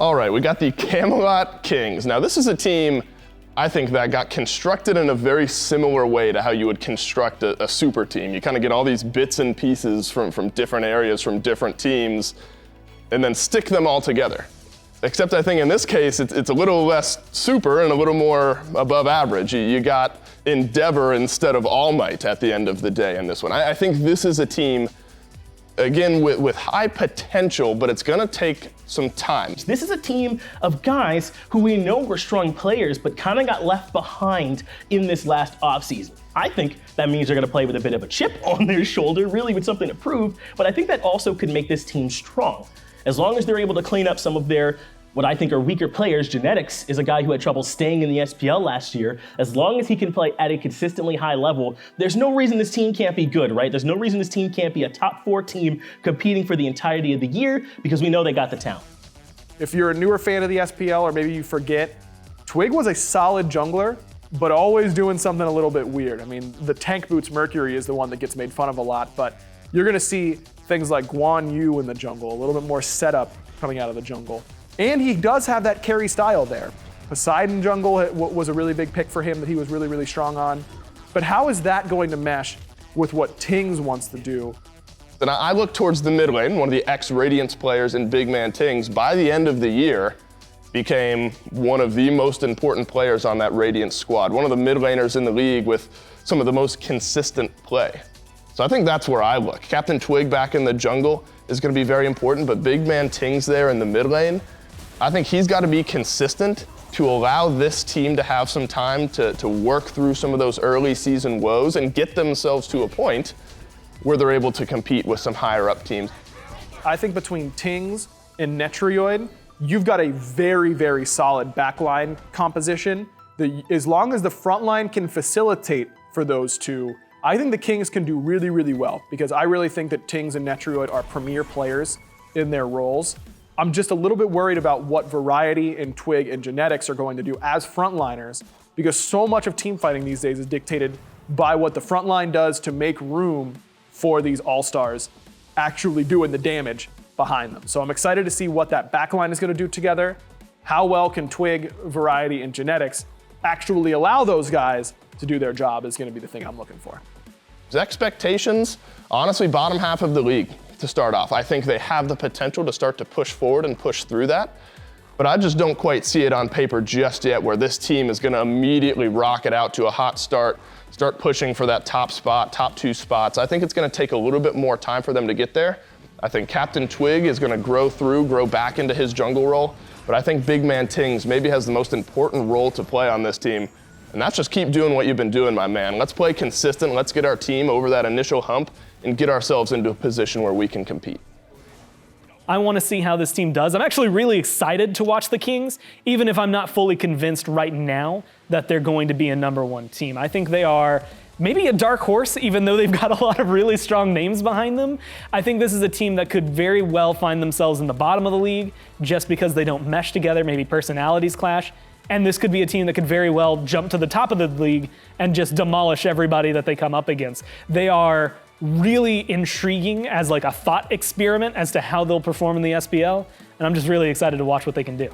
All right, we got the Camelot Kings. Now, this is a team, I think, that got constructed in a very similar way to how you would construct a super team. You kind of get all these bits and pieces from different areas, from different teams, and then stick them all together. Except I think in this case, it's a little less super and a little more above average. You got Endeavor instead of All Might at the end of the day in this one. I think this is a team, again, with high potential, but it's gonna take some time. This is a team of guys who we know were strong players, but kind of got left behind in this last offseason. I think that means they're gonna play with a bit of a chip on their shoulder, really with something to prove, but I think that also could make this team strong. As long as they're able to clean up some of their, what I think are weaker players. Genetics is a guy who had trouble staying in the SPL last year. As long as he can play at a consistently high level, there's no reason this team can't be good, right? There's no reason this team can't be a top 4 team competing for the entirety of the year because we know they got the talent. If you're a newer fan of the SPL, or maybe you forget, Twig was a solid jungler, but always doing something a little bit weird. I mean, the Tank Boots Mercury is the one that gets made fun of a lot, but you're gonna see things like Guan Yu in the jungle, a little bit more setup coming out of the jungle. And he does have that carry style there. Poseidon jungle was a really big pick for him that he was really, really strong on. But how is that going to mesh with what Tings wants to do? And I look towards the mid lane, one of the ex-Radiance players in Big Man Tings, by the end of the year, became one of the most important players on that Radiance squad, one of the mid laners in the league with some of the most consistent play. So I think that's where I look. Captain Twig back in the jungle is gonna be very important, but Big Man Tings there in the mid lane, I think he's gotta be consistent to allow this team to have some time to work through some of those early season woes and get themselves to a point where they're able to compete with some higher up teams. I think between Tings and Netrioid, you've got a very, very solid backline composition. As long as the front line can facilitate for those two, I think the Kings can do really, really well, because I really think that Tings and Netrioid are premier players in their roles. I'm just a little bit worried about what Variety and Twig and Genetics are going to do as frontliners, because so much of team fighting these days is dictated by what the front line does to make room for these all-stars actually doing the damage behind them. So I'm excited to see what that backline is going to do together. How well can Twig, Variety, and Genetics actually allow those guys to do their job is going to be the thing I'm looking for. Expectations, honestly, bottom half of the league to start off. I think they have the potential to start to push forward and push through that, but I just don't quite see it on paper just yet where this team is going to immediately rocket out to a hot start pushing for that top spot, top 2 spots. I think it's going to take a little bit more time for them to get there. I think Captain Twig is going to grow back into his jungle role, but I think Big Man Tings maybe has the most important role to play on this team, and that's just keep doing what you've been doing, my man. Let's play consistent, let's get our team over that initial hump and get ourselves into a position where we can compete. I want to see how this team does. I'm actually really excited to watch the Kings, even if I'm not fully convinced right now that they're going to be a #1 team. I think they are maybe a dark horse, even though they've got a lot of really strong names behind them. I think this is a team that could very well find themselves in the bottom of the league just because they don't mesh together, maybe personalities clash. And this could be a team that could very well jump to the top of the league and just demolish everybody that they come up against. They are really intriguing as like a thought experiment as to how they'll perform in the SPL, and I'm just really excited to watch what they can do.